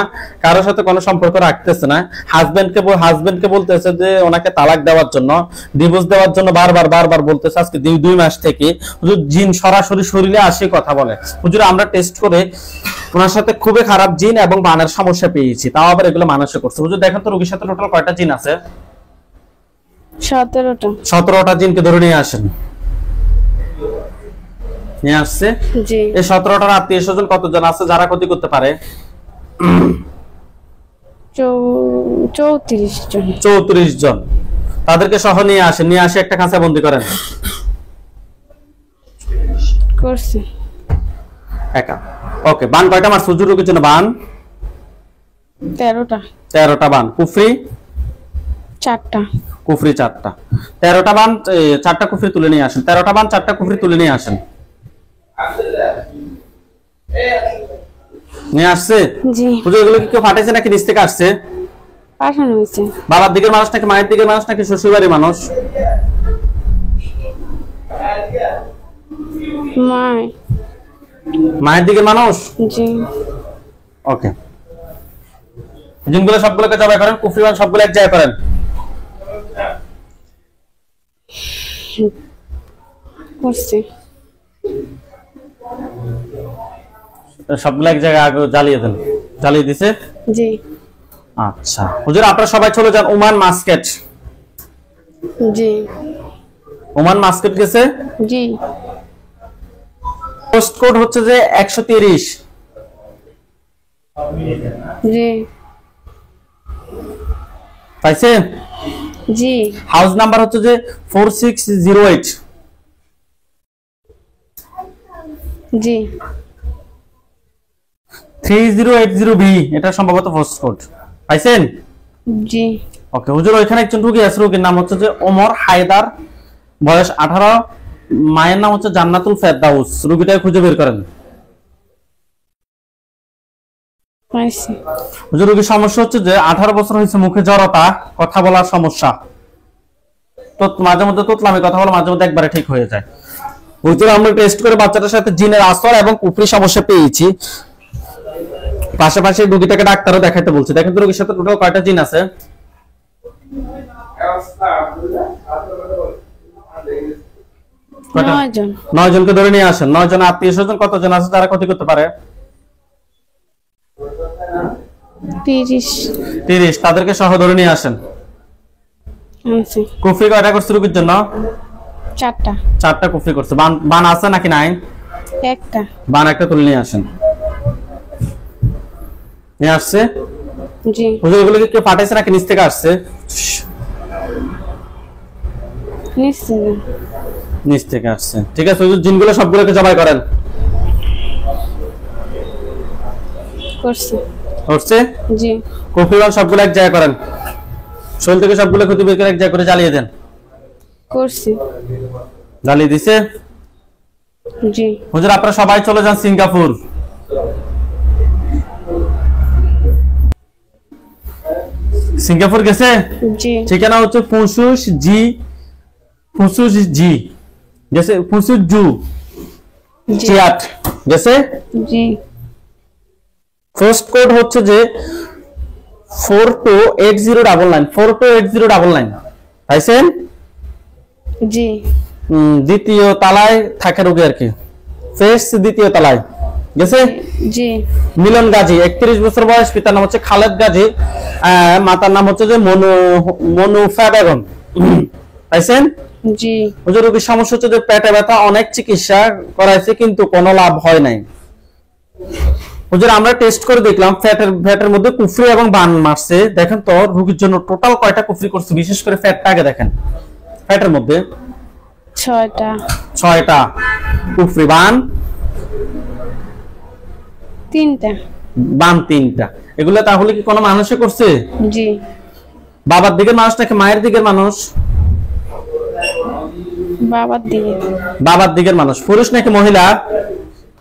কারোর সাথে কোনো সম্পর্ক রাখতেছে না, হাজবেন্ডকে বলতেছে যে ওনাকে তালাক দেওয়ার জন্য, ডিভোর্স দেওয়ার জন্য বারবার বলতেছে আজকে 2 মাস থেকে। হুজুর জিন সরাসরি শরীরে আসে কথা বলে। হুজুর আমরা টেস্ট করে ওনার সাথে খুবই খারাপ জিন এবং বানের সমস্যা পেয়েছি, তাও আবার এগুলো মানুষে করছে। হুজুর দেখেন তো রোগীর সাথে টোটাল কয়টা জিন আছে? 17টা। 17টা জিনকে ধরে নিয়ে আসেন। নিয়ে আসছে? জি। এই 17টার আত্মীয়-স্বজন কতজন আছে যারা ক্ষতি করতে পারে? 34 জন। 34 জন। তাদেরকে সহ নিয়ে আসেন, নিয়ে আসে একটা খাঁচা বন্দি করেন। করছি। একা। ওকে, বান কয়টা মারছে হুজুর রোগীর জন্য? বান 13টা। 13টা বান। কুফরি 4টা। কুফরি 4টা। 13টা বান 4টা কুফরি তুলে নিয়ে আসেন। 13টা বান 4টা কুফরি তুলে নিয়ে আসেন। নিয়ে আসছে? জি। হুজুর এগুলো কি কেউ ফাটাইছে নাকি নিচ থেকে আসছে? পাঠানো হয়েছে। বাবার দিকের মানুষ নাকি মায়ের দিকের মানুষ নাকি শ্বশুরবাড়ির মানুষ? মায়ের দিকের মানুষ। জি। ওকে, জিনগুলো সবগুলোকে জবাই করেন, কুফরিবান সবগুলো এক জায়গায় করেন। করছি। সবগুলো এক জায়গায় আগে জ্বালিয়ে দেন। জ্বালিয়ে দিছে? জি। আচ্ছা হুজুর, আপনারা সবাই চলে যান ওমান মাস্কেট। জি। ওমান মাস্কেট গেছে? জি। পোস্ট কোড হচ্ছে যে 130। জি। পাইছে? জি। হাউস নাম্বার হচ্ছে যে 4608। জি। 3080B, এটা সম্ভবত পোস্ট কোড। পাইছেন? জি। ওকে হুজুর, ওইখানে একজন রোগী আছে, রোগীর নাম হচ্ছে যে ওমর হায়দার, বয়স 18, মায়ের নাম হচ্ছে জান্নাতুল ফেরদাউস। রোগীটাকে খুঁজে বের করেন। পাইছি। হুজুর রোগীর সমস্যা হচ্ছে যে 18 বছর হয়েছে, মুখে জড়তা, কথা বলার সমস্যা, তো মাঝে মধ্যে তোতলামি কথা বলে, মাঝে মধ্যে একবারে ঠিক হয়ে যায়। হুজুর আমরা টেস্ট করে বাচ্চাটার সাথে জিনের আসর এবং কুফরি সমস্যা পেয়েছি। পাশাপাশি রোগীটাকে ডাক্তারও দেখাতে বলছে। দেখেন তো রোগীর সাথে টোটাল কয়টা জিন আছে? 9 জন। 9 জনকে ধরে নিয়ে আসেন। 9 জন আত্মীয় স্বজন কতজন আছে যারা ক্ষতি করতে পারে? 30। তাদেরকে সহ ধরে নিয়ে আসেন। আনছি। কুফরি কয়টা করছে রোগীর জন্য? 4টা। 4টা কুফরি করছে। বান আছে নাকি নাই? একটা। বান একটা তুলে নিয়ে আসেন। নিয়ে আসছে? জি। হুজুর এগুলোকে কেউ পাঠাইছে নাকি নিচ থেকে আসছে? নিচ থেকে আসছে। ঠিক আছে হুজুর, জিনগুলো সবগুলোকে জবাই করেন। করছি। করছে? জি। কুফরিবান সবগুলো এক জায়গায় করেন। শরীর থেকে সবগুলো ক্ষতি বের করে এক জায়গায় করে জ্বালিয়ে দেন। করছি। জ্বালিয়ে দিছে? জি। হুজুর আপনারা সবাই চলে যান সিঙ্গাপুর। সিঙ্গাপুর গেছে? জি। ঠিকানা হচ্ছে ফুসুস জি গেছে, ফুসুস জু চিয়াট গেছে। জি। ফার্স্ট কোড হচ্ছে যে 428099 428099। পাইছেন? জি। দ্বিতীয় তলায় থাকে রোগী আর কি, ফেস দ্বিতীয় তলায় গেছে। জি। মিলন গাজী 31 বছর বয়স, পিতার নাম হচ্ছে খালেদ গাজী, মাতার নাম হচ্ছে যে মনুফা বেগম। পাইছেন? জি। হুজুর রোগীর সমস্যা হচ্ছে যে পেটে ব্যথা, অনেক চিকিৎসা করাইছে কিন্তু কোনো লাভ হয় নাই। হুজুর আমরা টেস্ট করে দেখলাম ফ্যাটের মধ্যে কুফরি এবং বান মারছে। দেখেন তো রোগীর জন্য টোটাল কয়টা কুফরি করছে, বিশেষ করে ফ্যাটটা আগে দেখেন। ফ্যাটের মধ্যে 6টা কুফরি, বান 3টা। বান 3টা। এগুলো তাহলে কি কোনো মানুষে করছে? জি। বাবার দিকের মানুষ নাকি মায়ের দিকের মানুষ? বাবার দিকে। বাবার দিকের মানুষ। পুরুষ নাকি মহিলা?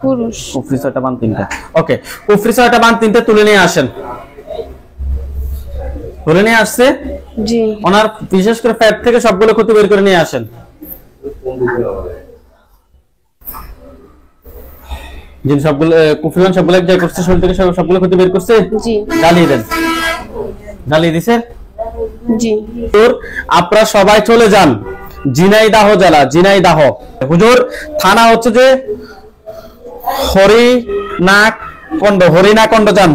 পুরুষ। কুফরি 6টা বান 3টা। ওকে, কুফরি 6টা বান 3টা তুলে নিয়ে আসেন। তুলে নিয়ে আসছে? জি। ওনার বিশেষ করে ফ্যাট থেকে সবগুলো ক্ষতি বের করে নিয়ে আসেন। জিন সবগুলো কুফরিবান সবগুলো এক জায়গায় করছে, শরীর থেকে সবগুলো ক্ষতি বের করছে। জি। জ্বালিয়ে দেন। জ্বালিয়ে দিছে? জি। আপনারা সবাই চলে যান ঝিনাইদহ জেলা, ঝিনাইদহ। হুজুর থানা হচ্ছে যে হরিণাকন্ড যান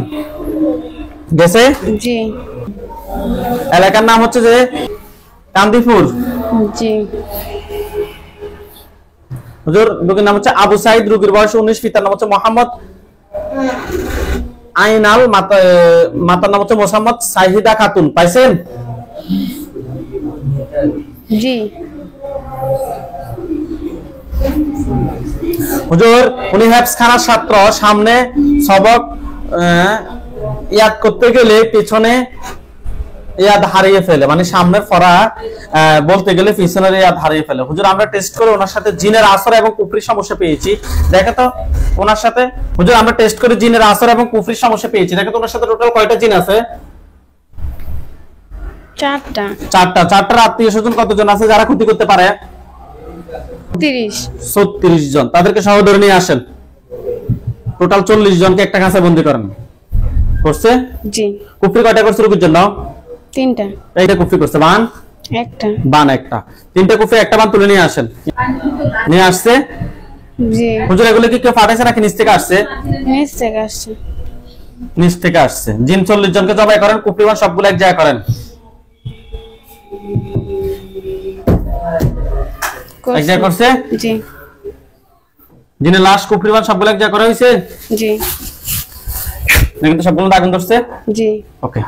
গেছে। জি। এলাকার নাম হচ্ছে যে কান্দিপুর। জি। হুজুর রোগীর নাম হচ্ছে আবু সাইদ, রোগীর বয়স 19, পিতার নাম হচ্ছে মোহাম্মদ আইনাল, মাতার নাম হচ্ছে মোহাম্মদ সাহিদা খাতুন। পাইছেন? জি। হুজুর উনি হেফজখানার ছাত্র, সামনে সবক ইয়াদ করতে গেলে পিছনে ইয়াদ হারিয়ে ফেলে, মানে সামনের পড়া বলতে গেলে পিছনের ইয়াদ হারিয়ে ফেলে। হুজুর আমরা টেস্ট করে ওনার সাথে জিনের আসর এবং কুফরির সমস্যা পেয়েছি, দেখো তো ওনার সাথে। হুজুর আমরা টেস্ট করে জিনের আসর এবং কুফরির সমস্যা পেয়েছি, দেখো তো ওনার সাথে টোটাল কয়টা জিন আছে? 4টা। 4টা। 4টার আত্মীয় স্বজন কতজন আছে যারা ক্ষতি করতে পারে? 36 জন। তাদেরকে সহ ধরে নিয়ে আসেন, টোটাল 40 জনকে একটা কাছে বন্দী করেন। করছে? জি। কুফরি কয়টা করছে রুকুর জন্য? 3টা। এইটা কুফরি করছে, বান? একটা। বান একটা। 3টা কুফরি একটা বান তুলে নিয়ে আসেন। নিয়ে আসছে? জি। হুজুর এগুলো কি কেউ পাঠাইছে নাকি নিচ থেকে আসছে? নিচ থেকে আসছে। নিচ থেকে আসছে। জিন 40 জনকে জবাই করেন, কুফরি বান সবগুলো এক জায়গায় করেন। এক জায়গায় করছে? জি। জিনের লাশ কুফরি বান সবগুলো এক জায়গায় করা হয়েছে? জি। কিন্তু সবগুলো আগুন ধরছে? জি। ওকে।